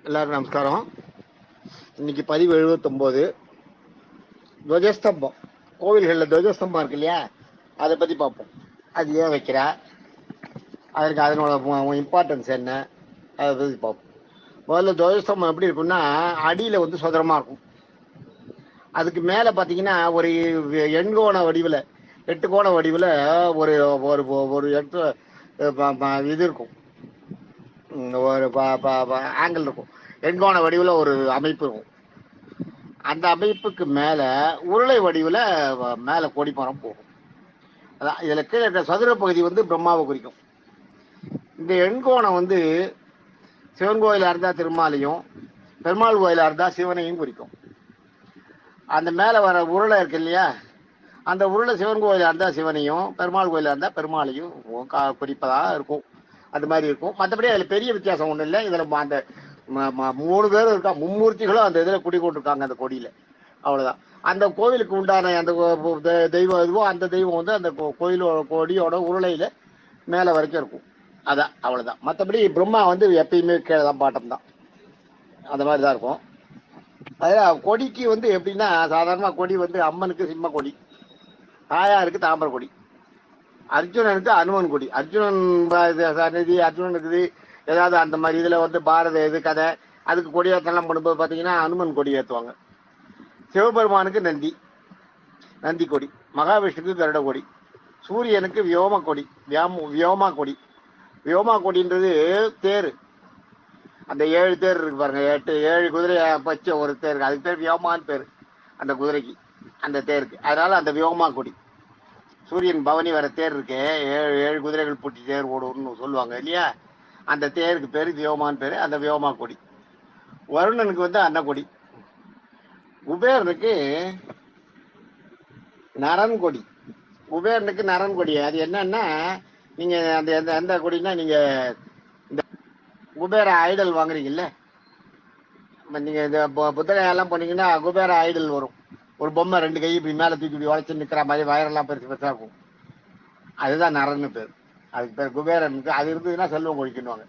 எல்லாருக்கும் நமஸ்காரம். இன்னைக்கு பதிவு 79. துவஜஸ்தம்பம், கோவில்களில் துவஜஸ்தம்பம் இருக்கு இல்லையா, அதை பற்றி பார்ப்போம். அது ஏன் வைக்கிறா, அதற்கு அதனோட இம்பார்ட்டன்ஸ் என்ன, அதை பற்றி பார்ப்போம். முதல்ல துவஜஸ்தம்பம் எப்படி இருக்குன்னா, அடியில் வந்து சுதரமாக இருக்கும். அதுக்கு மேலே பார்த்தீங்கன்னா ஒரு எண்கோண வடிவில், 8 கோண வடிவில் ஒரு ஒரு ஒரு இடத்துல இது இருக்கும், ஒரு ஆங்கிள் இருக்கும். எண்கோண வடிவில் ஒரு அமைப்பு இருக்கும். அந்த அமைப்புக்கு மேல உருளை வடிவில் மேல கொடிமரம் போகும். அதான் இதுல கீழே இருக்கிற சதுர பகுதி வந்து பிரம்மாவை குறிக்கும். இந்த எண்கோணம் வந்து சிவன் கோயிலா இருந்தா திருமாலையும், பெருமாள் கோயிலா இருந்தா சிவனையும் குறிக்கும். அந்த மேல வர உருளை இருக்கு இல்லையா, அந்த உருளை சிவன் கோயிலா இருந்தா சிவனையும், பெருமாள் கோயிலா இருந்தா பெருமாளையும் குறிப்பதா இருக்கும். அது மாதிரி இருக்கும். மற்றபடி அதுல பெரிய வித்தியாசம் ஒண்ணும் இல்லை. இதுல அந்த 3 பேரும் இருக்கா, மும்மூர்த்திகளும் அந்த இதுல குடிக்கொண்டிருக்காங்க அந்த கொடியில. அவ்வளவுதான். அந்த கோவிலுக்கு உண்டான அந்த தெய்வம் எதுவோ அந்த தெய்வம் வந்து அந்த கோயிலோட கொடியோட உருளையில மேல வரைக்கும் இருக்கும். அதான், அவ்வளவுதான். மற்றபடி பிரம்மா வந்து எப்பயுமே கீழே தான், பாட்டம் தான். அந்த மாதிரி தான் இருக்கும். அதான் கொடிக்கு வந்து எப்படின்னா, சாதாரணமா கொடி வந்து அம்மனுக்கு சிம்ம கொடி, தாயாருக்கு தாம்பர கொடி, அர்ஜுனனுக்கு அனுமன் கொடி. அர்ஜுனன் நிதி அர்ஜுனனுக்கு ஏதாவது அந்த மாதிரி இதுல வந்து பாரத இது கதை, அதுக்கு கொடியேற்றலாம் பண்ணும்போது பாத்தீங்கன்னா அனுமன் கொடி ஏற்றுவாங்க. சிவபெருமானுக்கு நந்தி, நந்தி கொடி. மகாவிஷ்ணுக்கு கருட கொடி. சூரியனுக்கு வியோம கொடி, வியோமா கொடி. வியோமா கொடின்றது தேர். அந்த 7 தேர் இருக்கு பாருங்க, 7 குதிரைய பச்ச ஒரு தேர், அதுக்கு பேர் வியோமான்னு பேரு அந்த குதிரைக்கு, அந்த தேருக்கு. அதனால அந்த வியோமா கொடி. சூரியன் பவனி வர தேர் இருக்கு, 7 குதிரைகள் பூட்டி தேர் ஓடுன்னு சொல்லுவாங்க இல்லையா, அந்த தேருக்கு பேரு வியோமான்னு பேரு, அந்த வியோமா கொடி. வருணனுக்கு வந்து அன்னக்கொடி. குபேரனுக்கு நரன் கொடி. குபேரனுக்கு நரன் கொடி. அது என்னன்னா, நீங்க அந்த எந்த கொடினா, நீங்க இந்த குபேர ஐடல் வாங்குறீங்கல்ல, நீங்க இந்த புத்தகையெல்லாம் போனீங்கன்னா குபேர ஐடல் வரும். ஒரு பொம்மை 2 கை இப்படி மேல தூக்கி இப்படி உழைச்சு நிக்கிற மாதிரி, வயரெல்லாம் பெருசு பெருசா இருக்கும். அதுதான் நரன்னு பேர். அதுக்கு பேர் குபேரனுக்கு. அது இருந்ததுன்னா செல்வம் கொழிக்கணுவாங்க.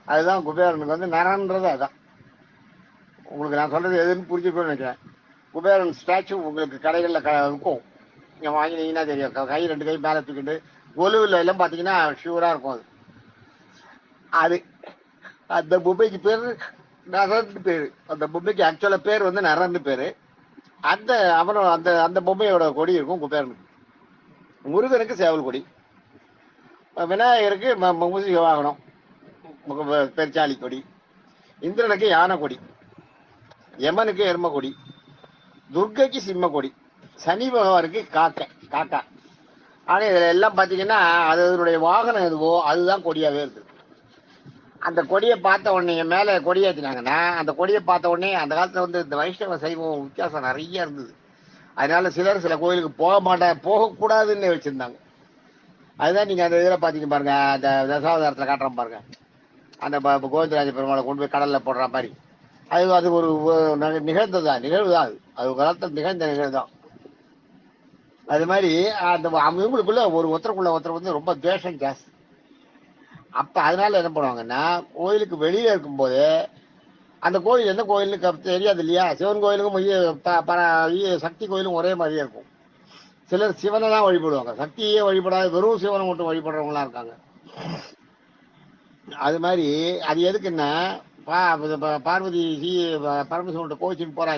அதுதான் குபேரனுக்கு வந்து நரன்றது. அதுதான் உங்களுக்கு நான் சொல்றது எதுன்னு புரிஞ்சுக்கணும்னு நினைக்கிறேன். குபேரன் ஸ்டாச்சு உங்களுக்கு கடைகளில் இருக்கும், நீங்க வாங்கினீங்கன்னா தெரியும். கை 2 கை மேலே தூக்கிட்டு ஒலுவில் எல்லாம் பார்த்தீங்கன்னா ஷூரா இருக்கும். அது அந்த பொம்மைக்கு பேர் நரன்னு பேரு. அந்த பொம்மைக்கு ஆக்சுவலா பேர் வந்து நரன்னு பேரு. அந்த அவனோட அந்த அந்த பொம்மையோட கொடி இருக்கும் குபேரனுக்கு. முருகனுக்கு சேவல் கொடி. விநாயகருக்கு மூசிக வாகனம், பெருச்சாளி கொடி. இந்திரனுக்கு யானை கொடி. யமனுக்கு எரும கொடி. துர்க்கைக்கு சிம்ம கொடி. சனி பகவானுக்கு காக்கா. ஆனா இதுல எல்லாம் பாத்தீங்கன்னா அதனுடைய வாகனம் எதுவோ அதுதான் கொடியாவே இருக்கு. அந்த கொடியை பார்த்த உடனே மேல கொடியேற்றினாங்கன்னா, அந்த கொடியை பார்த்த உடனே அந்த காலத்துல வந்து இந்த வைஷ்ணவ சைவம் வித்தியாசம் நிறைய இருந்தது. அதனால சிலர் சில கோயிலுக்கு போகக்கூடாதுன்னு வச்சிருந்தாங்க. அதுதான் நீங்க அந்த இதுல பாத்தீங்க பாருங்க, அந்த தசாவதாரத்துல காட்டுறோம் பாருங்க, அந்த கோவிந்தராஜ பெருமாளை கொண்டு போய் கடல்ல போடுற மாதிரி. அது ஒரு நிகழ்ந்ததுதான், நிகழ்வுதான். அது காலத்தில் நிகழ்ந்த நிகழ்வுதான். அது மாதிரி அந்த அவங்களுக்குள்ள ஒருத்தருக்குள்ள ஒருத்தர் வந்து ரொம்ப துவேஷம் ஜாஸ்தி. அப்ப அதனால என்ன பண்ணுவாங்கன்னா, கோயிலுக்கு வெளியில இருக்கும்போது அந்த கோயில் எந்த கோயிலுக்கு தெரியாது இல்லையா. சிவன் கோயிலுக்கும் சக்தி கோயிலும் ஒரே மாதிரியே இருக்கும். சிலர் சிவனை தான் வழிபடுவாங்க, சக்தியே வழிபடாத வெறும் சிவனை மட்டும் வழிபடுறவங்களா இருக்காங்க. அது மாதிரி அது எதுக்குன்னா, பார்வதி பரமசிவன்கிட்ட கோச்சின்னு போறா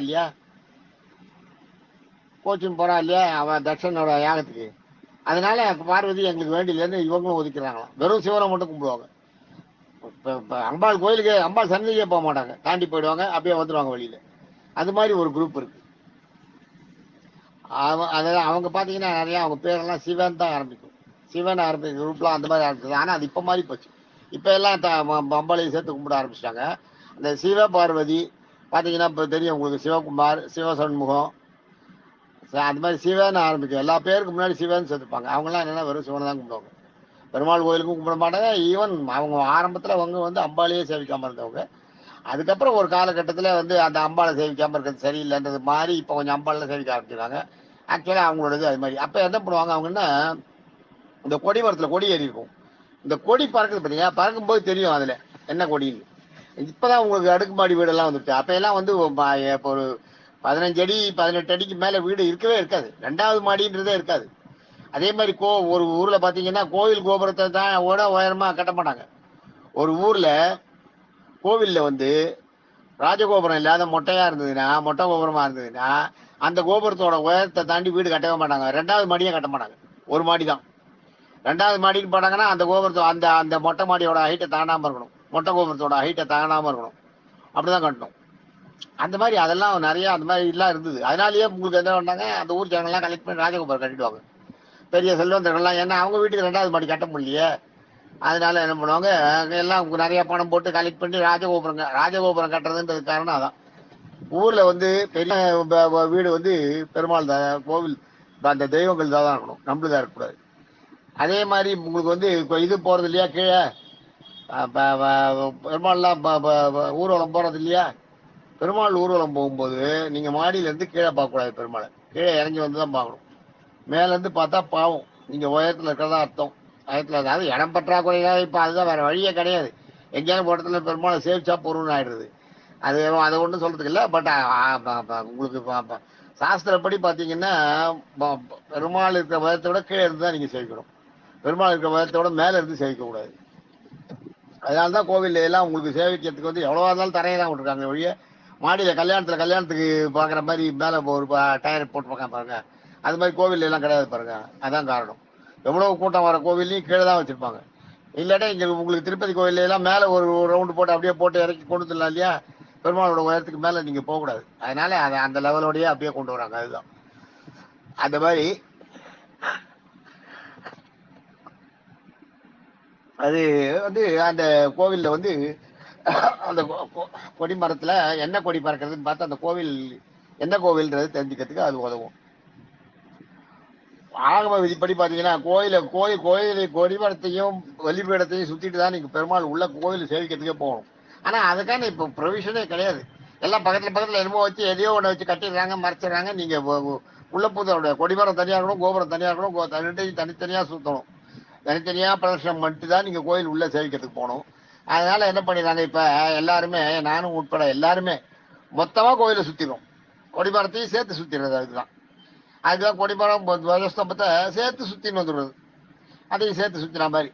இல்லையா, அவன் தட்சனோட யாகத்துக்கு. அதனால பார்வதி எங்களுக்கு வேண்டியிலேருந்து இவங்களும் ஒதுக்கிறாங்களாம், வெறும் சிவனை மட்டும் கும்பிடுவாங்க. அம்பாள் கோயிலுக்கு, அம்பாள் சன்னதியே போக மாட்டாங்க, தாண்டி போயிடுவாங்க, அப்படியே வந்துடுவாங்க வெளியில. அது மாதிரி ஒரு குரூப் இருக்கு. அதெல்லாம் அவங்க பாத்தீங்கன்னா நிறைய அவங்க பேரெல்லாம் சிவன் தான் ஆரம்பிக்கும். சிவன் ஆரம்பிக்கும் குரூப்லாம் அந்த மாதிரி ஆரம்பிச்சது. ஆனா அது இப்ப மாதிரி போச்சு. இப்ப எல்லாம் அம்பாளையும் சேர்த்து கும்பிட ஆரம்பிச்சிட்டாங்க. அந்த சிவ பார்வதி பாத்தீங்கன்னா இப்ப தெரியும் உங்களுக்கு, சிவகுமார், சிவசண்முகம், அது மாதிரி சிவன் ஆரம்பிக்கும். எல்லா பேருக்கு முன்னாடி சிவன் சேர்த்துப்பாங்க. அவங்கலாம் என்னன்னா வெறும் சிவனை தான் கும்பிடுவாங்க, பெருமாள் கோயிலுக்கும் கும்பிட மாட்டாங்க. ஈவன் அவங்க ஆரம்பத்துல அவங்க வந்து அம்பாளையே சேவிக்காம இருந்தவங்க. அதுக்கப்புறம் ஒரு காலகட்டத்தில் வந்து அந்த அம்பாளை சேவிக்காம இருக்கிறது சரியில்லைன்றது மாதிரி இப்போ கொஞ்சம் அம்பாளை சேவிக்க ஆரம்பிச்சிருக்காங்க. ஆக்சுவலா அவங்களோடது அது மாதிரி. அப்ப என்ன பண்ணுவாங்க அவங்கன்னா, இந்த கொடி மரத்துல கொடி ஏறி இருக்கும். இந்த கொடி பறக்குது பார்த்தீங்கன்னா, பறக்கும்போது தெரியும் அதுல என்ன கொடின்னு. இப்பதான் உங்களுக்கு அடுக்குமாடி வீடெல்லாம் வந்துட்டு. அப்ப எல்லாம் வந்து இப்போ ஒரு 15 அடி 18 அடிக்கு மேல வீடு இருக்கவே இருக்காது. 2வது மாடின்றதே இருக்காது. அதே மாதிரி ஒரு ஊர்ல பாத்தீங்கன்னா கோவில் கோபுரத்தை தான் உயரமா கட்ட மாட்டாங்க. ஒரு ஊர்ல கோவில்ல வந்து ராஜகோபுரம் இல்லாத மொட்டையா இருந்ததுன்னா, மொட்டை கோபுரமா இருந்ததுன்னா, அந்த கோபுரத்தோட உயரத்தை தாண்டி வீடு கட்டவே மாட்டாங்க. 2வது மாடியே கட்ட மாட்டாங்க. ஒரு மாடி தான். 2வது மாடின்னு போனாங்கன்னா அந்த கோபுரத்தோட அந்த அந்த மொட்டை மாடியோட ஹைட்டை தாண்டாம இருக்கணும். மொட்டை கோபுரத்தோட ஹைட்டை தாண்டாம இருக்கணும். அப்படிதான் கட்டணும். அந்த மாதிரி அதெல்லாம் நிறைய அந்த மாதிரி எல்லாம் இருந்தது. அதனாலயே உங்களுக்கு என்ன பண்ணாங்க, அந்த ஊர் ஜனங்கள்லாம் கலெக்ட் பண்ணி ராஜகோபுரம் கட்டிடுவாங்க. பெரிய செல்வந்தர்கள்லாம். ஏன்னா அவங்க வீட்டுக்கு 2வது மாடி கட்ட முடியலையே. அதனால என்ன பண்ணுவாங்க, எல்லாம் நிறைய பணம் போட்டு கலெக்ட் பண்ணி ராஜகோபுரம் கட்டுறதுன்றது காரணம் அதான். ஊர்ல வந்து பெரிய வீடு வந்து பெருமாள் கோவில் அந்த தெய்வங்கள் தான் இருக்கணும், நம்மளுதான் இருக்கக்கூடாது. அதே மாதிரி உங்களுக்கு வந்து இது போறது இல்லையா, கீழே பெருமாள்லாம் ஊர்வலம் போறது இல்லையா. பெருமாள் ஊர்வலம் போகும்போது நீங்க மாடியில இருந்து கீழே பார்க்க கூடாது. பெருமாளை கீழே இறங்கி வந்துதான் பார்க்கணும். மேல இருந்து பார்த்தா பாவம், நீங்க உயரத்துல இருக்கிறதா அர்த்தம். உயரத்துல அதாவது இடம் பற்றாக்குறையா இப்ப அதுதான், வேற வழியே கிடையாது. எங்கேயாவது இடத்துல பெருமாளை சேவிச்சா பொருள்னு ஆயிடுது. அது அதை ஒன்றும் சொல்றதுக்கு இல்லை. பட் உங்களுக்கு சாஸ்திரப்படி பாத்தீங்கன்னா பெருமாள் இருக்கிற விதத்தை விட கீழே இருந்து தான் நீங்க சேவிக்கணும். பெருமாள் இருக்கிற விதத்தை விட மேல இருந்து சேவிக்க கூடாது. அதனாலதான் கோவில் எல்லாம் உங்களுக்கு சேவிக்கிறதுக்கு வந்து எவ்வளவா இருந்தாலும் தரையை தான் விட்டுருக்காங்க ஒழிய, மாடியில கல்யாணத்துக்கு பாக்குற மாதிரி மேல ஒரு டயர் போட்டு பாருங்க, அது மாதிரி கோவில் எல்லாம் கிடையாது பாருங்க. அதான் காரணம். எவ்வளவு கூட்டம் வர கோவில்லையும் கீழே தான் வச்சிருப்பாங்க. இல்லாட்டா இங்க உங்களுக்கு திருப்பதி கோவில் எல்லாம் மேல ஒரு ரவுண்டு போட்டு அப்படியே போட்டு இறக்கி கொண்டு வந்துடலாம் இல்லையா. பெருமாளோட உயரத்துக்கு மேல நீங்க போக கூடாது. அதனால அதை அந்த லெவலோடய அப்படியே கொண்டு வராங்க. அதுதான் அந்த மாதிரி. அது வந்து அந்த கோவில்ல வந்து அந்த கொடிமரத்துல என்ன கொடி பறக்கிறதுன்னு பார்த்து அந்த கோவில் என்ன கோவில்ன்றது தெரிஞ்சுக்கிறதுக்கு அது உதவும். ஆகம விதிப்படி பாத்தீங்கன்னா கோயில் கொடிமரத்தையும் வழிபீடத்தையும் சுத்திட்டு தான் நீங்க பெருமாள் உள்ள கோவில் சேவிக்கிறதுக்கே போகணும். ஆனா அதுக்கான இப்ப ப்ரொவிஷனே கிடையாது. எல்லாம் பக்கத்துல என்னமோ வச்சு எதையோ ஒண்ணு வச்சு கட்டிடுறாங்க, மறைச்சிடுறாங்க. நீங்க உள்ள பூதோட கொடிமரம் தனியா இருக்கணும், கோபுரம் தனியா இருக்கணும், தனித்தனியா சுத்தணும். தனித்தனியா பிரதர்ஷனம் பண்ணிட்டு தான் நீங்க கோயில் உள்ள சேவிக்கிறதுக்கு போகணும். அதனால என்ன பண்ணிடுறாங்க இப்ப எல்லாருமே, நானும் உட்பட எல்லாருமே மொத்தமா கோயிலை சுத்திடும். கொடிமரத்தையும் சேர்த்து சுத்திடுறது. அதுதான் கொடிமரம் துவஜஸ்தம்பத்தை சேர்த்து சுத்தின்னு வந்துடுறது. அதையும் சேர்த்து சுத்தின மாதிரி.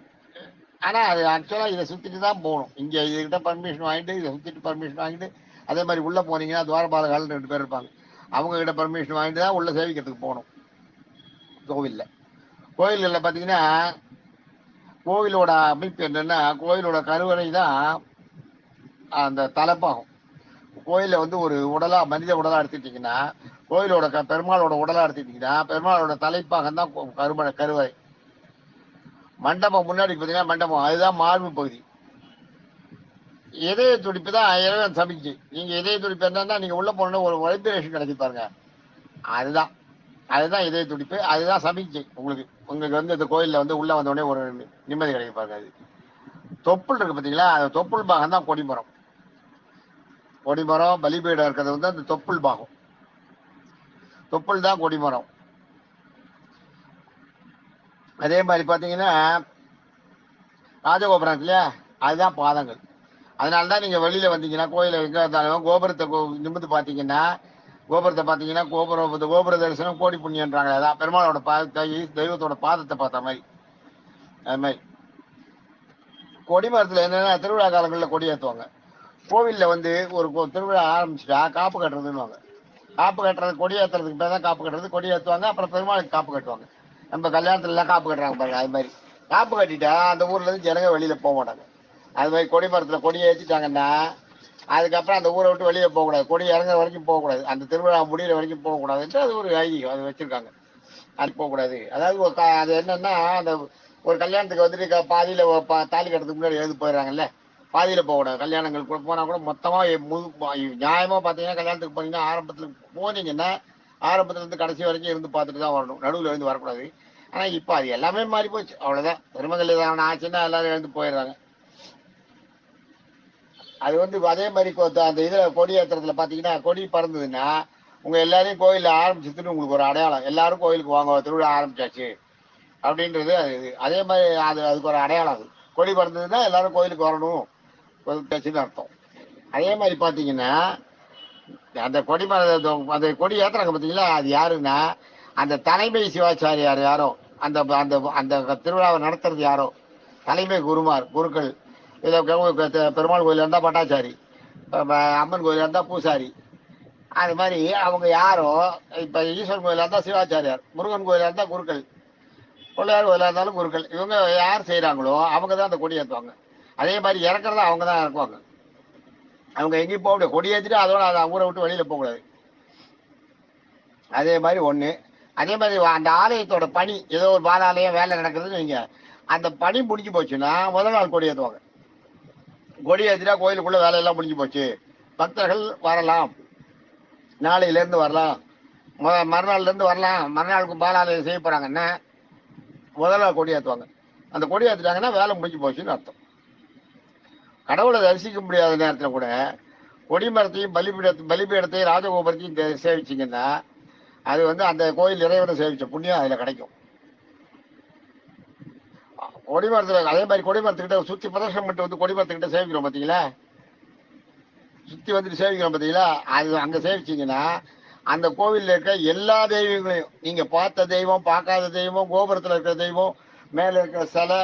ஆனா அது ஆக்சுவலா இதை சுத்திட்டு தான் போகணும். இங்க இதுகிட்ட பர்மிஷன் வாங்கிட்டு, இதை சுத்திட்டு பர்மிஷன் வாங்கிட்டு, அதே மாதிரி உள்ள போனீங்கன்னா துவாரபாலகால் 2 பேர் இருப்பாங்க. அவங்க கிட்ட பர்மிஷன் வாங்கிட்டு தான் உள்ள சேவிக்கிறதுக்கு போகணும். கோவில்ல பாத்தீங்கன்னா கோவிலோட அமைப்பு என்னன்னா, கோவிலோட கருவறை தான் அந்த தலைப்பாகும். கோயில வந்து ஒரு உடலா மனித உடலா எடுத்துட்டீங்கன்னா, கோயிலோட பெருமாளோட உடலா எடுத்துட்டீங்கன்னா, பெருமாளோட தலைப்பாகம் தான் கருவறை. மண்டபம் முன்னாடி பாத்தீங்கன்னா மண்டபம், அதுதான் மார்பு பகுதி. இதய துடிப்பு தான் இறைவன் சமைச்சு. நீங்க இதய துடிப்பு என்னன்னா, நீங்க உள்ள போன ஒரு வைப்ரேஷன் கிடைச்சி பாருங்க. அதுதான் இதய துடிப்பு. அதுதான் சமிஞ்சை. உங்களுக்கு வந்து இந்த கோயில்ல வந்து உள்ள வந்த உடனே ஒரு நிம்மதி கிடைக்கும் பாருங்க. அது தொப்புள் இருக்கு பாத்தீங்களா, அந்த தொப்புள் பாகம் தான் கொடிமரம். பலிபீடம் இருக்கிறது வந்து அந்த தொப்புள் பாகம். தொப்புள் தான் கொடிமரம். அதே மாதிரி பாத்தீங்கன்னா ராஜகோபுரம் இல்லையா, அதுதான் பாதங்கள். அதனாலதான் நீங்க வெளியில வந்தீங்கன்னா கோயில எங்க இருந்தாலும் கோபுரத்தை நிமிந்து பாத்தீங்கன்னா, கோபுர தரிசனம் கோடி புண்ணியன்றாங்க. அதான் பெருமாளோட தெய்வத்தோட பாதத்தை பார்த்த மாதிரி. அது மாதிரி கொடிமரத்துல என்னன்னா, திருவிழா காலங்களில் கொடி ஏற்றுவாங்க. கோவில்ல வந்து ஒரு திருவிழா ஆரம்பிச்சுட்டா காப்பு கட்டுறதுன்னு. காப்பு கட்டுறது கொடி ஏற்றுறதுக்கு பேர் தான் காப்பு கட்டுறது. கொடி ஏற்றுவாங்க, அப்புறம் பெருமாளுக்கு காப்பு கட்டுவாங்க. நம்ம கல்யாணத்துல எல்லாம் காப்பு கட்டுறாங்க பாருங்க. அது மாதிரி காப்பு கட்டிட்டா அந்த ஊர்ல இருந்து ஜனங்க வெளியில போக மாட்டாங்க. அது மாதிரி கொடிமரத்துல கொடியை ஏற்றிட்டாங்கன்னா அதுக்கப்புறம் அந்த ஊரை விட்டு வெளியே போகக்கூடாது. கொடி இறங்குற வரைக்கும் போகக்கூடாது. அந்த திருவிழா முடிகிற வரைக்கும் போகக்கூடாதுன்ட்டு அது ஒரு ஐதீகம், அது வச்சிருக்காங்க. அது போகக்கூடாது. அதாவது அது என்னன்னா, அந்த ஒரு கல்யாணத்துக்கு வந்துட்டு பாதியில தாலி கட்டுறதுக்கு முன்னாடி எழுந்து போயிடுறாங்கல்ல, பாதியில போகக்கூடாது. கல்யாணங்கள் கூட போனா கூட மொத்தமா நியாயமா பாத்தீங்கன்னா, கல்யாணத்துக்கு போனீங்கன்னா ஆரம்பத்துல போனீங்கன்னா ஆரம்பத்துல இருந்து கடைசி வரைக்கும் இருந்து பார்த்துட்டு தான் வரணும். நடுவில் இருந்து வரக்கூடாது. ஆனா இப்ப அது எல்லாமே மாறி போச்சு. அவ்வளவுதான். திருமங்கல்யாணம் ஆச்சுன்னா எல்லாரும் எழுந்து போயிடுறாங்க. அது வந்து அதே மாதிரி அந்த இதுல கொடி ஏற்றத்துல பாத்தீங்கன்னா, கொடி பறந்ததுன்னா உங்க எல்லாரையும் கோயில்ல ஆரம்பிச்சதுன்னு உங்களுக்கு ஒரு அடையாளம். எல்லாரும் கோயிலுக்கு வாங்க, திருவிழா ஆரம்பிச்சாச்சு அப்படின்றது. அதே மாதிரி அதுக்கு ஒரு அடையாளம். அது கொடி பறந்ததுன்னா எல்லாரும் கோயிலுக்கு வரணும், அர்த்தம். அதே மாதிரி பாத்தீங்கன்னா அந்த அந்த கொடி ஏத்துறாங்க பாத்தீங்களா, அது யாருன்னா அந்த தலைமை சிவாச்சாரியார் யாரோ, அந்த அந்த அந்த திருவிழாவை நடத்துறது யாரோ, தலைமை குருக்கள். இதில் பெருமாள் கோயில் இருந்தா பட்டாச்சாரி, அம்மன் கோயில் இருந்தா பூசாரி, அது மாதிரி அவங்க யாரோ. இப்ப ஈஸ்வரன் கோயிலா இருந்தா சிவாச்சாரியார், முருகன் கோயிலா இருந்தா குருக்கள், பிள்ளையார் கோயிலா இருந்தாலும் குருக்கள். இவங்க யார் செய்யறாங்களோ அவங்க தான் அந்த கொடி ஏற்றுவாங்க. அதே மாதிரி இறக்குறத அவங்க தான் இறக்குவாங்க. அவங்க எங்கேயும் போக முடியாது, கொடி ஏற்றிட்டு அதோட அதை ஊரை விட்டு வெளியில போகக்கூடாது. அதே மாதிரி ஒண்ணு. அதே மாதிரி அந்த ஆலயத்தோட பணி, ஏதோ ஒரு பாலாலயம் வேலை நடக்குதுன்னு வைங்க, அந்த பணி முடிஞ்சு போச்சுன்னா முதல் நாள் கொடி ஏற்றுவாங்க. கொடி ஏற்றிட்டா கோயிலுக்குள்ள வேலையெல்லாம் முடிஞ்சு போச்சு, பக்தர்கள் வரலாம், நாளையில இருந்து வரலாம், மறுநாள்ல இருந்து வரலாம், மறுநாளுக்கு பாலாலயம் செய்ய போறாங்கன்னா முதல் நாள் கொடி ஏற்றுவாங்க. அந்த கொடி ஏற்றிட்டாங்கன்னா வேலை முடிஞ்சு போச்சுன்னு அர்த்தம். கடவுளை தரிசிக்க முடியாத நேரத்தில் கூட கொடிமரத்தையும் பலிபீடத்தையும் ராஜகோபுரத்தையும் சேவிச்சிங்கன்னா அது அந்த கோயில் இறைவனை சேவிச்ச புண்ணியம் அதுல கிடைக்கும். கொடிமரத்துல அதே மாதிரி கொடிமரத்துக்கிட்ட சுத்தி பிரதர்ஷனம் பண்ணிட்டு கொடிமரத்துக்கிட்ட சேவிக்கிறோம் பாத்தீங்களா, சுத்தி வந்துட்டு சேவிக்கிறோம் பாத்தீங்களா, அது அங்க சேவிச்சீங்கன்னா அந்த கோவில்ல இருக்க எல்லா தெய்வங்களையும், நீங்க பார்த்த தெய்வம், பார்க்காத தெய்வம், கோபுரத்துல இருக்கிற தெய்வம், மேல இருக்கிற சிலை,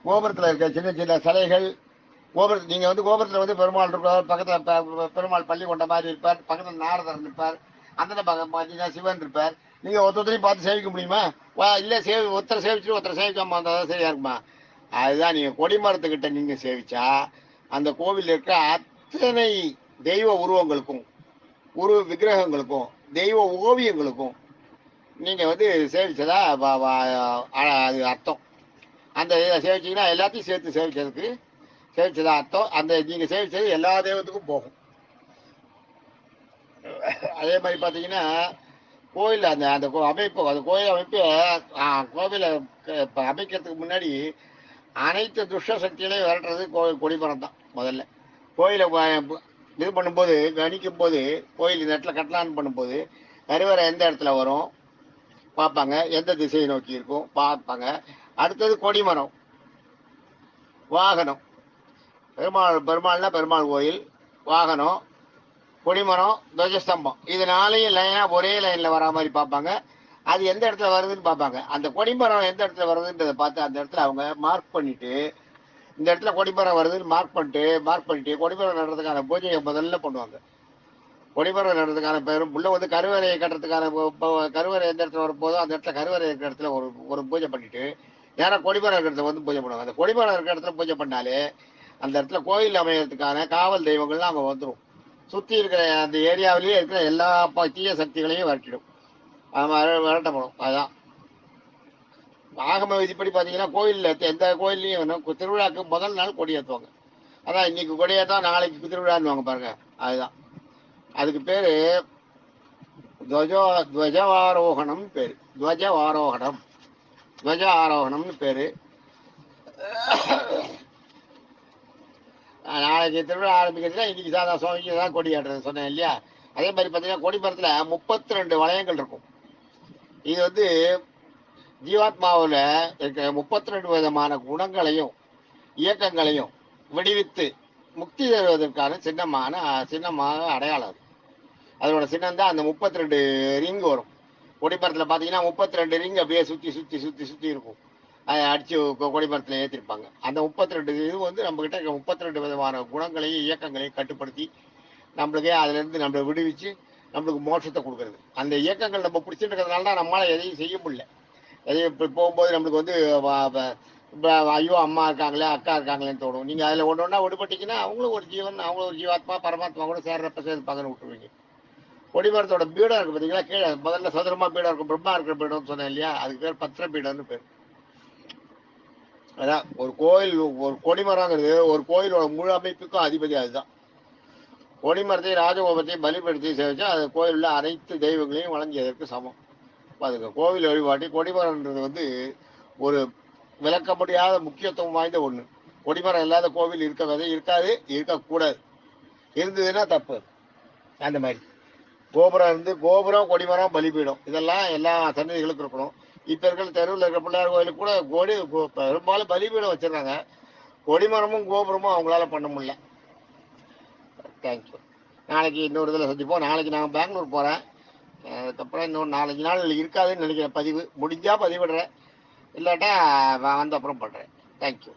கோபுரத்துல இருக்கிற சின்ன சின்ன சிலைகள், நீங்க கோபுரத்துல பெருமாள் இருப்பார், பக்கத்துல பெருமாள் பள்ளி கொண்ட மாதிரி இருப்பார், பக்கத்துல நாரதர் இருப்பார், அந்த பக்கம் பாத்தீங்கன்னா சிவன் இருப்பார். நீங்க ஒருத்தரையும் பார்த்து சேவிக்க முடியுமா? இல்ல ஒருத்தரை சேவிச்சுட்டு ஒருத்தரை சேவிக்காம வந்தாதான் சரியா இருக்குமா? அதுதான், நீங்க கொடிமரத்துக்கிட்ட நீங்க சேவிச்சா அந்த கோவில் இருக்க அத்தனை தெய்வ உருவங்களுக்கும், விக்கிரகங்களுக்கும், தெய்வ ஓவியங்களுக்கும் நீங்க சேவிச்சதா அது அர்த்தம். அந்த இதை சேவிச்சீங்கன்னா எல்லாத்தையும் சேர்த்து சேவிச்சதா அர்த்தம். அந்த நீங்க சேவிச்சது எல்லா தெய்வத்துக்கும் போகும். அதே மாதிரி பாத்தீங்கன்னா கோயில் அந்த அந்த அமைப்பு, அந்த கோயில் அமைப்பு, கோவிலை அமைக்கிறதுக்கு முன்னாடி அனைத்து துஷ்ட சக்திகளையும் விரட்டுறது கொடிமரம் தான் முதல்ல. கோயிலை இது பண்ணும்போது, கணிக்கும் போது, கோயில் இந்த இடத்துல கட்டலான்னு பண்ணும்போது கருவறை எந்த இடத்துல வரும் பார்ப்பாங்க, எந்த திசையை நோக்கி இருக்கும் பார்ப்பாங்க. அடுத்தது கொடிமரம், வாகனம். பெருமாள்னா பெருமாள் கோயில், வாகனம், கொடிமரம், துவஜஸ்தம்பம், இது நாளையும் லைனா ஒரே லைன்ல வரா மாதிரி பார்ப்பாங்க. அது எந்த இடத்துல வருதுன்னு பார்ப்பாங்க. அந்த கொடிமரம் எந்த இடத்துல வருதுன்றதை பார்த்து அந்த இடத்துல அவங்க மார்க் பண்ணிட்டு, இந்த இடத்துல கொடிமரம் வருதுன்னு மார்க் பண்ணிட்டு கொடிமரம் நடுறதுக்கான பூஜையை முதல்ல பண்ணுவாங்க. கொடிமரம் நடுறதுக்கான பேரும் உள்ள கருவறையை கட்டுறதுக்கான கருவறை எந்த இடத்துல வரும்போதோ அந்த இடத்துல கருவறை இருக்கிற இடத்துல ஒரு பூஜை பண்ணிட்டு நேரம் கொடிமரம் இருக்கிற இடத்துல பூஜை பண்ணுவாங்க. அந்த கொடிமரம் இருக்கிற இடத்துல பூஜை பண்ணாலே அந்த இடத்துல கோயில் அமையறதுக்கான காவல் தெய்வங்கள்லாம் அங்க வந்துடும். சுத்தி இருக்கிற அந்த ஏரியாவிலேயே இருக்கிற எல்லா தீய சக்திகளையும் விரட்டிடும், விரட்டப்படும். அதுதான் ஆகம விதிப்படி பாத்தீங்கன்னா கோயில்ல எந்த கோயில்லையும் திருவிழாக்கு முதல் நாள் கொடி ஏற்றுவாங்க. அதான் இன்னைக்கு கொடி ஏற்றா நாளைக்கு திருவிழான்னு பாருங்க. அதுதான் அதுக்கு பேரு துவஜாரோகணம் பேரு. துவஜ ஆரோகணம்னு பேரு. நாளைக்கு திருவிழா ஆரம்பிக்கிறதுனா இன்னைக்கு சுவாமிக்கு தான் கொடி ஏற்றுறது சொன்னேன் இல்லையா. அதே மாதிரி பாத்தீங்கன்னா கொடிமரத்துல 32 வளையங்கள் இருக்கும். இது ஜீவாத்மாவில் இருக்கிற 32 விதமான குணங்களையும் இயக்கங்களையும் விடுவித்து முக்தி தருவதற்கான சின்னமாக அடையாளம். அதோட சின்னம் தான் அந்த 32 ரிங் வரும். கொடிமரத்துல பாத்தீங்கன்னா 32 ரிங் அப்படியே சுத்தி இருக்கும். அதை அடிச்சு கொடிமரத்துல ஏற்றிருப்பாங்க. அந்த 32 இது நம்ம கிட்ட 32 விதமான குணங்களையும் இயக்கங்களையும் கட்டுப்படுத்தி நம்மளுக்கே அதுல இருந்து நம்மளை விடுவிச்சு நம்மளுக்கு மோட்சத்தை கொடுக்கறது. அந்த இயக்கங்கள் நம்ம பிடிச்சிட்டு இருக்கிறதுனால தான் நம்மளால எதையும் செய்ய முடியல. எதையும் போகும்போது நம்மளுக்கு ஐயோ அம்மா இருக்காங்களே அக்கா இருக்காங்களேன்னு தோணும். நீங்க அதுல ஒண்ணா விடுபட்டீங்கன்னா அவங்களும் ஒரு ஜீவன், அவங்களும் ஒரு ஜீவாத்மா பரமாத்மா கூட சேர்றப்ப சேர்ப்பாங்கன்னு விட்டுருவீங்க. கொடிமரத்தோட பீடம் இருக்கு பாத்தீங்களா, கீழே முதல்ல சதுரமா பீடம் இருக்கும், பிரம்மா இருக்கிற பீடம்னு சொன்னேன் இல்லையா, அதுக்கு பேர் பத்திர பீடம்னு பேர். அதான் ஒரு கொடிமரங்கிறது ஒரு கோயிலோட முழு அமைப்புக்கும் அதிபதி. அதுதான் கொடிமரத்தையும் ராஜகோபத்தையும் பலிபடுத்தி சேவிச்சா அது கோயிலுள்ள அனைத்து தெய்வங்களையும் வழங்கியதற்கு சமம். அதுக்கு கோவில் வழிபாட்டி கொடிமரம்ன்றது ஒரு விளக்க முடியாத முக்கியத்துவம் வாய்ந்த ஒண்ணு. கொடிமரம் இல்லாத கோவில் இருக்கக்கூடாது. இருந்ததுன்னா தப்பு. அந்த மாதிரி கோபுரம், கொடிமரம், பலிபீடம் இதெல்லாம் எல்லா சன்னதிகளுக்கும் இருக்கணும். இப்ப இருக்கிற தெருவில் இருக்கிற பிள்ளையார் கோயிலுக்கு கூட பெரும்பாலும் பலிபீடம் வச்சிருக்காங்க. கொடிமரமும் கோபுரமும் அவங்களால பண்ண முடியல. தேங்க்யூ. நாளைக்கு இன்னொரு இதில் சந்திப்போம். நாளைக்கு நான் பெங்களூர் போகிறேன். அதுக்கப்புறம் இன்னொரு 4-5 நாள் இருக்காதுன்னு நினைக்கிறேன் பதிவு. முடிஞ்சால் பதிவிடுறேன், இல்லாட்டா வந்த அப்புறம் பண்ணுறேன். தேங்க்யூ.